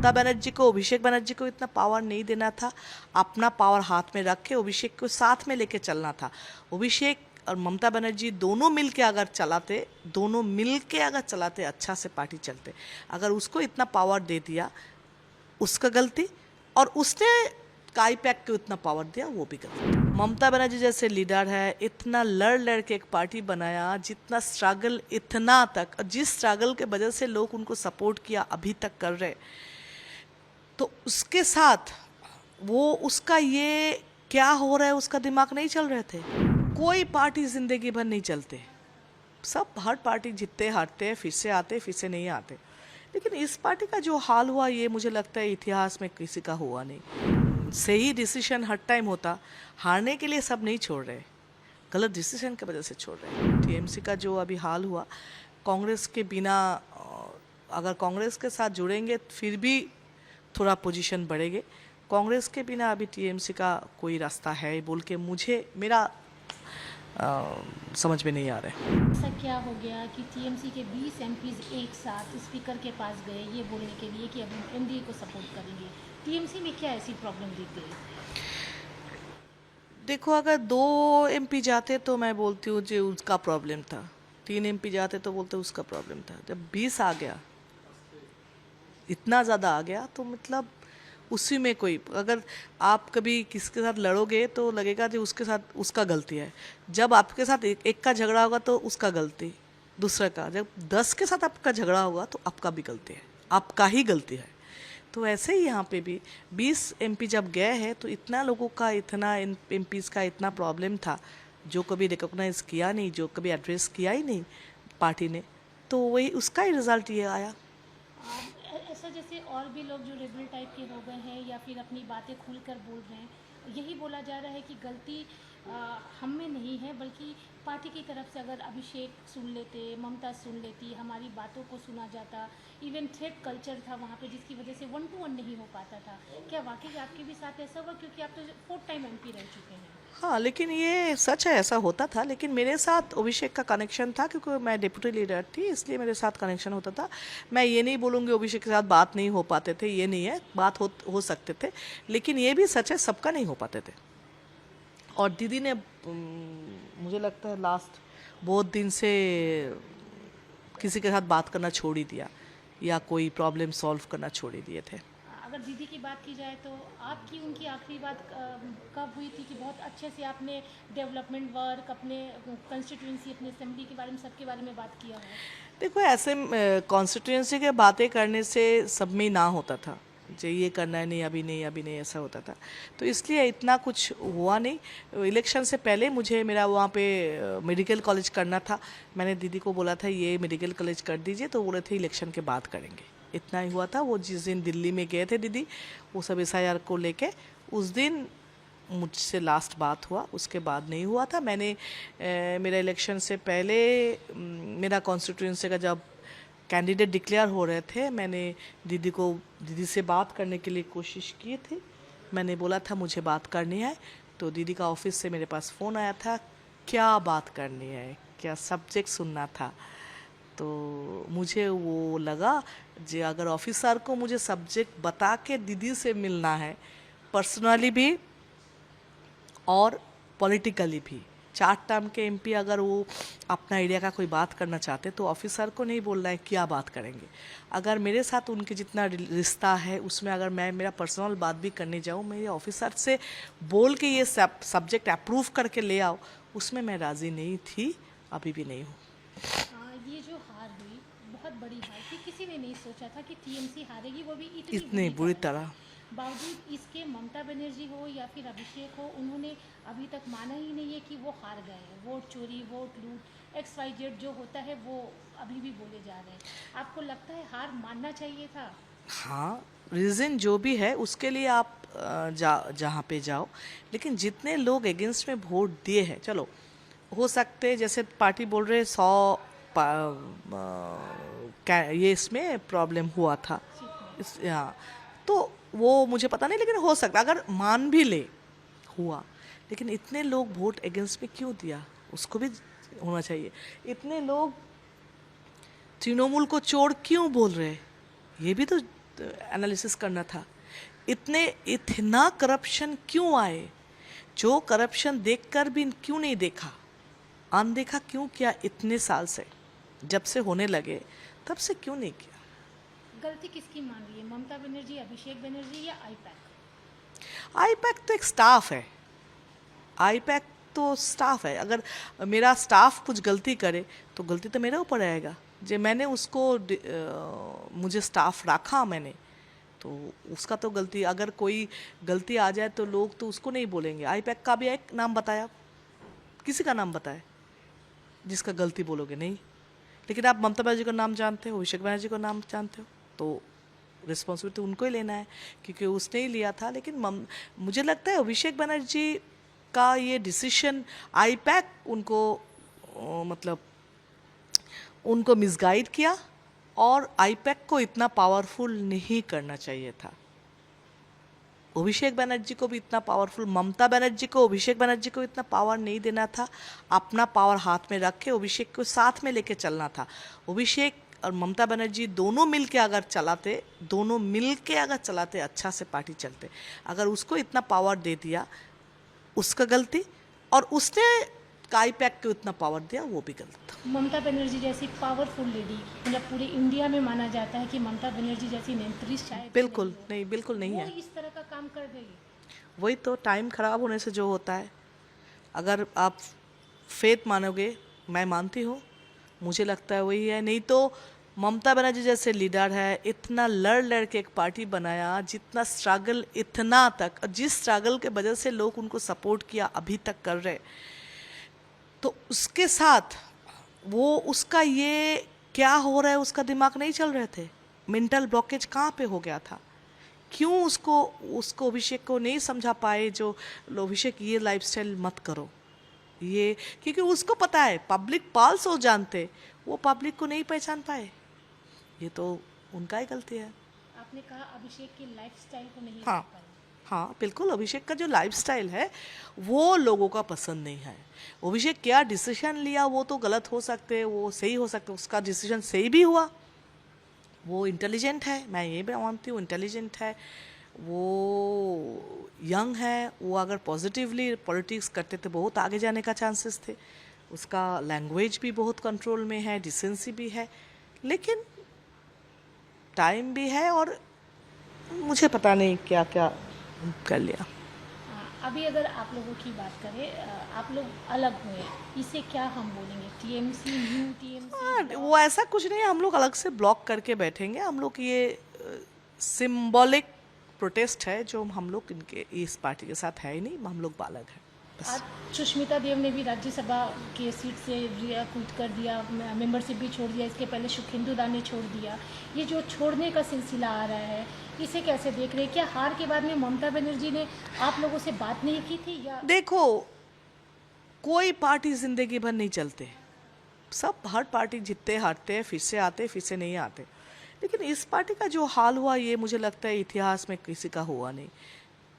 ममता बनर्जी को, अभिषेक बनर्जी को इतना पावर नहीं देना था, अपना पावर हाथ में रख के अभिषेक को साथ में लेके चलना था। अभिषेक और ममता बनर्जी दोनों मिल के अगर चलाते अच्छा से पार्टी चलते। अगर उसको इतना पावर दे दिया उसका गलती, और उसने काई पैक को इतना पावर दिया वो भी गलती। ममता बनर्जी जैसे लीडर है, इतना लड़ के एक पार्टी बनाया, जितना स्ट्रगल इतना तक, जिस स्ट्रगल के वजह से लोग उनको सपोर्ट किया अभी तक कर रहे, तो उसके साथ वो उसका ये क्या हो रहा है उसका दिमाग नहीं चल रहे थे। कोई पार्टी जिंदगी भर नहीं चलते, सब हर पार्टी जीतते हारते फिर से आते फिर से नहीं आते, लेकिन इस पार्टी का जो हाल हुआ ये मुझे लगता है इतिहास में किसी का हुआ नहीं। सही डिसीजन हर टाइम होता, हारने के लिए सब नहीं छोड़ रहे, गलत डिसीजन की वजह से छोड़ रहे। टीएमसी का जो अभी हाल हुआ, कांग्रेस के बिना, अगर कांग्रेस के साथ जुड़ेंगे फिर भी थोड़ा पोजीशन बढ़ेंगे, कांग्रेस के बिना अभी टीएमसी का कोई रास्ता है बोल के मेरा समझ में नहीं आ रहा है। ऐसा क्या हो गया कि टीएमसी के 20 एमपीज एक साथ स्पीकर के पास गए ये बोलने के लिए कि अब हम एनडीए को सपोर्ट करेंगे? टीएमसी में क्या ऐसी प्रॉब्लम दिख गई? देखो, अगर 2 एमपी जाते तो मैं बोलती हूँ जो उसका प्रॉब्लम था, 3 एमपी जाते तो बोलते उसका प्रॉब्लम था। जब 20 आ गया, इतना ज़्यादा आ गया, तो मतलब उसी में कोई, अगर आप कभी किसके साथ लड़ोगे तो लगेगा कि उसके साथ उसका गलती है, जब आपके साथ एक का झगड़ा होगा तो उसका गलती, दूसरे का, जब 10 के साथ आपका झगड़ा होगा तो आपका भी गलती है, आपका ही गलती है। तो ऐसे ही यहाँ पे भी 20 एमपी जब गए हैं तो इतना लोगों का, इतना एमपीज का इतना प्रॉब्लम था, जो कभी रिकॉग्नाइज किया नहीं, जो कभी एड्रेस किया ही नहीं पार्टी ने, तो वही उसका ही रिजल्ट ये आया। ऐसा जैसे और भी लोग जो रेबल टाइप के हो गए हैं या फिर अपनी बातें खुलकर बोल रहे हैं, यही बोला जा रहा है कि गलती हम में नहीं है, बल्कि पार्टी की तरफ से अगर अभिषेक सुन लेते, ममता सुन लेती, हमारी बातों को सुना जाता, इवन थ्रेड कल्चर था वहाँ पे जिसकी वजह से 1 to 1 नहीं हो पाता था। क्या वाकई आपके भी साथ ऐसा हुआ? क्योंकि आप तो 4th टाइम एमपी रह चुके हैं। हाँ, लेकिन ये सच है, ऐसा होता था, लेकिन मेरे साथ अभिषेक का कनेक्शन था क्योंकि मैं डिप्टी लीडर थी, इसलिए मेरे साथ कनेक्शन होता था। मैं ये नहीं बोलूँगी अभिषेक के साथ बात नहीं हो पाते थे, ये नहीं है, बात हो सकते थे, लेकिन ये भी सच है सबका नहीं हो पाते थे। और दीदी ने मुझे लगता है लास्ट बहुत दिन से किसी के साथ बात करना छोड़ ही दिया, या कोई प्रॉब्लम सॉल्व करना छोड़ ही दिए थे। अगर दीदी की बात की जाए तो आपकी उनकी आखिरी बात कब हुई थी कि बहुत अच्छे से आपने डेवलपमेंट वर्क, अपने कंस्टिट्यूंसी, अपने असेंबली के बारे में, सबके बारे में बात किया हो? देखो, ऐसे कॉन्स्टिट्यूंसी के बातें करने से सब में ना होता था, जो ये करना है, नहीं अभी नहीं अभी नहीं, ऐसा होता था, तो इसलिए इतना कुछ हुआ नहीं। इलेक्शन से पहले मुझे मेरा वहाँ पे मेडिकल कॉलेज करना था, मैंने दीदी को बोला था ये मेडिकल कॉलेज कर दीजिए, तो बोले थे इलेक्शन के बाद करेंगे, इतना ही हुआ था। वो जिस दिन दिल्ली में गए थे दीदी, वो सब SIR को लेके, उस दिन मुझसे लास्ट बात हुआ, उसके बाद नहीं हुआ था। मैंने मेरा इलेक्शन से पहले मेरा कॉन्स्टिट्यूंसी का जब कैंडिडेट डिक्लेयर हो रहे थे, मैंने दीदी से बात करने के लिए कोशिश की थी। मैंने बोला था मुझे बात करनी है, तो दीदी का ऑफिस से मेरे पास फ़ोन आया था, क्या बात करनी है, क्या सब्जेक्ट सुनना था। तो मुझे वो लगा जो अगर ऑफिसर को मुझे सब्जेक्ट बता के दीदी से मिलना है, पर्सनली भी और पॉलिटिकली भी, 4 टर्म के एमपी अगर वो अपना एरिया का कोई बात करना चाहते तो ऑफिसर को नहीं बोलना है क्या बात करेंगे। अगर मेरे साथ उनके जितना रिश्ता है उसमें अगर मैं मेरा पर्सनल बात भी करने जाऊँ, मेरे ऑफिसर से बोल के ये सब्जेक्ट अप्रूव करके ले आओ, उसमें मैं राज़ी नहीं थी, अभी भी नहीं हूँ। ये जो हार हुई, बहुत बड़ी हार थी, किसी ने नहीं सोचा था कि टीएमसी हारेगी, वो भी इतनी बुरी तरह। बावजूद इसके ममता बनर्जी हो या फिर अभिषेक हो, उन्होंने अभी तक माना ही नहीं है कि वो हार गए हैं। वोट चोरी, वोट लूट, XYZ जो होता है वो अभी भी बोले जा रहे हैं। आपको लगता है हार मानना चाहिए था? हाँ, रीज़न जो भी है उसके लिए आप जहाँ पे जाओ, लेकिन जितने लोग अगेंस्ट में वोट दिए हैं, चलो हो सकते जैसे पार्टी बोल रहे 100 ये इसमें प्रॉब्लम हुआ था, हाँ, तो वो मुझे पता नहीं, लेकिन हो सकता अगर मान भी ले हुआ, लेकिन इतने लोग वोट अगेंस्ट में क्यों दिया, उसको भी होना चाहिए। इतने लोग तृणमूल को चोर क्यों बोल रहे हैं, ये भी तो एनालिसिस करना था, इतना करप्शन क्यों आए, जो करप्शन देखकर भी क्यों नहीं देखा, अनदेखा क्यों किया इतने साल से, जब से होने लगे तब से क्यों नहीं किया। गलती किसकी मान रही है, ममता बनर्जी, अभिषेक बनर्जी या आईपैक? आईपैक तो एक स्टाफ है, आईपैक तो स्टाफ है। अगर मेरा स्टाफ कुछ गलती करे तो गलती तो मेरे ऊपर आएगा, जो मैंने उसको मुझे स्टाफ रखा मैंने, तो उसका तो गलती, अगर कोई गलती आ जाए तो लोग तो उसको नहीं बोलेंगे। आईपैक का भी एक नाम बताया, किसी का नाम बताए जिसका गलती बोलोगे नहीं। लेकिन आप ममता बनर्जी का नाम जानते हो, अभिषेक बनर्जी का नाम जानते हो, तो रिस्पॉन्सिबिलिटी उनको ही लेना है क्योंकि उसने ही लिया था। लेकिन मुझे लगता है अभिषेक बनर्जी का ये डिसीजन आईपैक मतलब उनको मिसगाइड किया, और आईपैक को इतना पावरफुल नहीं करना चाहिए था। अभिषेक बनर्जी को भी इतना पावरफुल, ममता बनर्जी को अभिषेक बनर्जी को इतना पावर नहीं देना था। अपना पावर हाथ में रख के अभिषेक को साथ में लेके चलना था। अभिषेक और ममता बनर्जी दोनों मिल के अगर चलाते अच्छा से पार्टी चलते। अगर उसको इतना पावर दे दिया उसका गलती, और उसने आईपैक को इतना पावर दिया वो भी गलत था। ममता बनर्जी जैसी पावरफुल लेडी, मतलब पूरे इंडिया में माना जाता है कि ममता बनर्जी जैसी नेत्री शायद बिल्कुल नहीं, बिल्कुल नहीं वो है। इस तरह का काम कर देगी। वही तो टाइम खराब होने से जो होता है। अगर आप फेथ मानोगे, मैं मानती हूँ, मुझे लगता है वही है। नहीं तो ममता बनर्जी जैसे लीडर है, इतना लड़ के एक पार्टी बनाया, जितना स्ट्रगल इतना तक, और जिस स्ट्रगल के वजह से लोग उनको सपोर्ट किया अभी तक कर रहे, तो उसके साथ वो उसका ये क्या हो रहा है उसका दिमाग नहीं चल रहे थे। मेंटल ब्लॉकेज कहाँ पे हो गया था, क्यों उसको अभिषेक को नहीं समझा पाए, जो अभिषेक ये लाइफस्टाइल मत करो ये, क्योंकि उसको पता है पब्लिक पाल्स हो जानते, वो पब्लिक को नहीं पहचान पाए। ये तो उनका ही गलती है। आपने कहा अभिषेक की लाइफस्टाइल को नहीं हाँ देख पाए। हाँ बिल्कुल, अभिषेक का जो लाइफस्टाइल है वो लोगों का पसंद नहीं है। अभिषेक क्या डिसीजन लिया वो तो गलत हो सकते, वो सही हो सकते, उसका डिसीजन सही भी हुआ। वो इंटेलिजेंट है, मैं ये भी मानती हूँ, इंटेलिजेंट है, वो यंग है, वो अगर पॉजिटिवली पॉलिटिक्स करते तो बहुत आगे जाने का चांसेस थे। उसका लैंग्वेज भी बहुत कंट्रोल में है, डिसेंसी भी है, लेकिन टाइम भी है, और मुझे पता नहीं क्या क्या कर लिया। अभी अगर आप लोगों की बात करें, आप लोग अलग हुए, इसे क्या हम बोलेंगे, टीएमसी, न्यू टीएमसी? वो ऐसा कुछ नहीं है, हम लोग अलग से ब्लॉक करके बैठेंगे। हम लोग ये सिंबॉलिक प्रोटेस्ट है जो हम लोग इनके इस पार्टी के साथ है ही नहीं, हम लोग बालक हैं बस। आज सुष्मिता देव ने भी राज्यसभा के सीट से क्विट कर दिया, मेंबरशिप भी छोड़ दिया। इसके पहले सुखेंदु दा ने छोड़ दिया। ये जो छोड़ने का सिलसिला आ रहा है, इसे कैसे देख रहे हैं? क्या हार के बाद में ममता बनर्जी ने आप लोगों से बात नहीं की थी, या? देखो, कोई पार्टी जिंदगी भर नहीं चलते, सब हर पार्टी जीतते हारते हैं, फिर से आते फिर से नहीं आते। लेकिन इस पार्टी का जो हाल हुआ ये मुझे लगता है इतिहास में किसी का हुआ नहीं।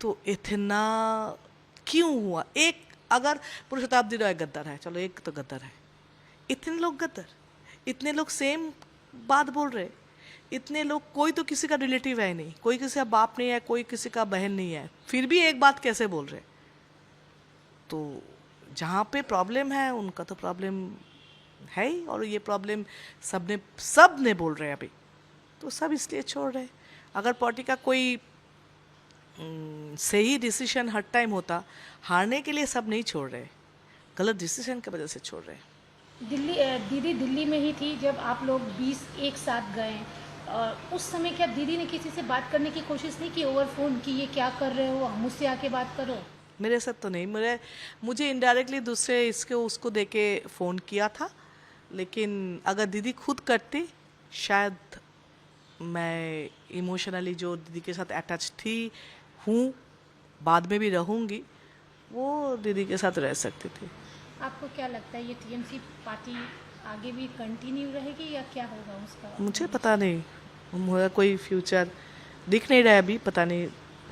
तो इतना क्यों हुआ? एक अगर पूरी शताब्दी राय गद्दार है, चलो एक तो गद्दार है, इतने लोग गद्दार, इतने लोग सेम बात बोल रहे, इतने लोग, कोई तो किसी का रिलेटिव है नहीं, कोई किसी का बाप नहीं है, कोई किसी का बहन नहीं है, फिर भी एक बात कैसे बोल रहे? तो जहाँ पे प्रॉब्लम है उनका तो प्रॉब्लम है ही, और ये प्रॉब्लम सब ने बोल रहे हैं अभी, तो सब इसलिए छोड़ रहे। अगर पार्टी का कोई सही डिसीजन हर टाइम होता, हारने के लिए सब नहीं छोड़ रहे, गलत डिसीजन की वजह से छोड़ रहे। दीदी दिल्ली में ही थी जब आप लोग 20 एक साथ गए, और उस समय क्या दीदी ने किसी से बात करने की कोशिश नहीं की ओवर फोन, कि ये क्या कर रहे हो, मुझसे आके बात करो? मेरे साथ तो नहीं, मुझे इनडायरेक्टली दूसरे उसको दे के फ़ोन किया था। लेकिन अगर दीदी खुद करती, शायद मैं इमोशनली जो दीदी के साथ अटैच हूँ, बाद में भी रहूँगी, वो दीदी के साथ रह सकती थी। आपको क्या लगता है ये टीएमसी पार्टी आगे भी कंटिन्यू रहेगी या क्या होगा उसका? मुझे पता नहीं, मुझे कोई फ्यूचर दिख नहीं रहा है अभी, पता नहीं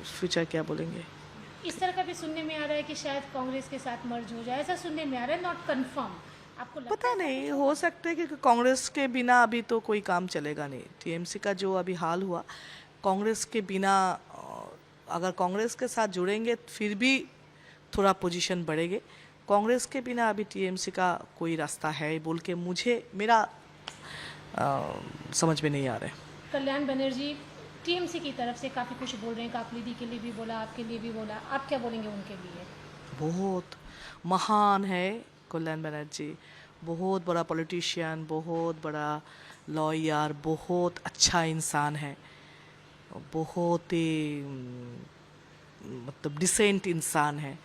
फ्यूचर क्या बोलेंगे। इस तरह का भी सुनने में आ रहा है कि शायद कांग्रेस के साथ मर्ज हो जाए, ऐसा सुनने में आ रहा है, नॉट कंफर्म। आपको लगता पता है नहीं, हो सकता है कि कांग्रेस के बिना अभी तो कोई काम चलेगा नहीं। टीएमसी का जो अभी हाल हुआ, कांग्रेस के बिना अगर कांग्रेस के साथ जुड़ेंगे फिर भी थोड़ा पोजीशन बढ़ेंगे। कांग्रेस के बिना अभी टीएमसी का कोई रास्ता है बोल के मुझे मेरा समझ में नहीं आ रहा है। कल्याण बनर्जी टीएमसी की तरफ से काफ़ी कुछ बोल रहे हैं, काकलिदी के लिए भी बोला, आपके लिए भी बोला, आप क्या बोलेंगे उनके लिए? बहुत महान है कल्याण बनर्जी, बहुत बड़ा पॉलिटिशियन, बहुत बड़ा लॉयर, बहुत अच्छा इंसान है, बहुत ही मतलब डिसेंट इंसान है।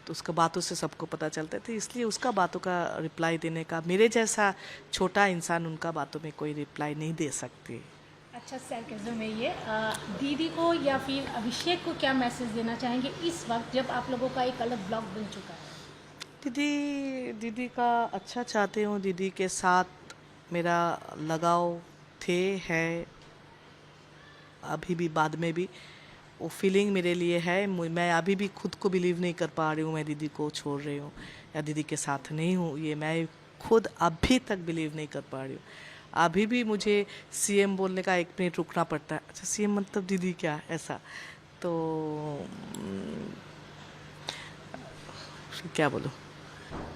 तो उसका बातों से सबको पता चलता है, तो इसलिए उसका बातों का रिप्लाई देने का, मेरे जैसा छोटा इंसान उनका बातों में कोई रिप्लाई नहीं दे सकती। अच्छा सरकेज़म है ये। दीदी को या फिर अभिषेक को क्या मैसेज देना चाहेंगे इस वक्त जब आप लोगों का एक अलग ब्लॉक बन चुका है? दीदी का अच्छा चाहती हूँ, दीदी के साथ मेरा लगाव है, अभी भी बाद में भी वो फीलिंग मेरे लिए है। मैं अभी भी खुद को बिलीव नहीं कर पा रही हूँ मैं दीदी को छोड़ रही हूँ या दीदी के साथ नहीं हूँ, ये मैं खुद अभी तक बिलीव नहीं कर पा रही हूँ। अभी भी मुझे सीएम बोलने का 1 मिनट रुकना पड़ता है, अच्छा सीएम मतलब दीदी क्या, ऐसा तो क्या बोलूँ।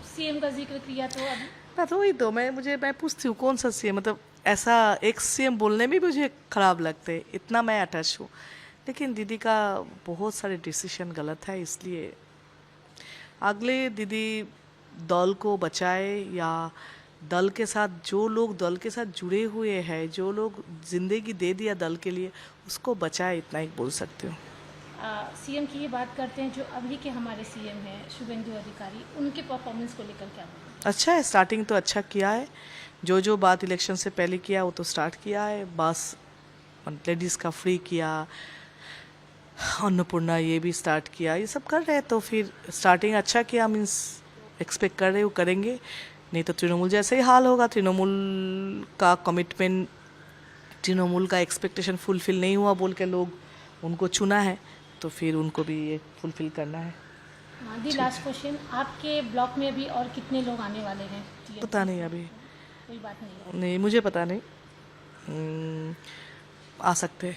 सीएम का जिक्र किया तो अभी ना तो वही तो मैं पूछती हूँ कौन सा सीएम, मतलब ऐसा एक सीएम बोलने में मुझे खराब लगते, इतना मैं अटैच हूँ। लेकिन दीदी का बहुत सारे डिसीजन गलत है, इसलिए अगले दीदी दल को बचाए या दल के साथ जो लोग दल के साथ जुड़े हुए हैं, जो लोग जिंदगी दे दिया दल के लिए, उसको बचाए, इतना ही बोल सकती हूँ। सीएम की ये बात करते हैं जो अभी के हमारे सीएम हैं शुभेंदु अधिकारी, उनके परफॉर्मेंस को लेकर क्या बोलेंगे? अच्छा है, स्टार्टिंग तो अच्छा किया है, जो बात इलेक्शन से पहले किया वो तो स्टार्ट किया है, बस लेडीज़ का फ्री किया, अन्नपूर्णा ये भी स्टार्ट किया, ये सब कर रहे हैं, तो फिर स्टार्टिंग अच्छा किया, मीन्स एक्सपेक्ट कर रहे हो करेंगे, नहीं तो तृणमूल जैसे ही हाल होगा। तृणमूल का कमिटमेंट, तृणमूल का एक्सपेक्टेशन फुलफिल नहीं हुआ बोल के लोग उनको चुना है, तो फिर उनको भी ये फुलफिल करना है। दी लास्ट क्वेश्चन, आपके ब्लॉक में अभी और कितने लोग आने वाले हैं? पता नहीं अभी, कोई बात नहीं है। नहीं मुझे पता नहीं, आ सकते हैं।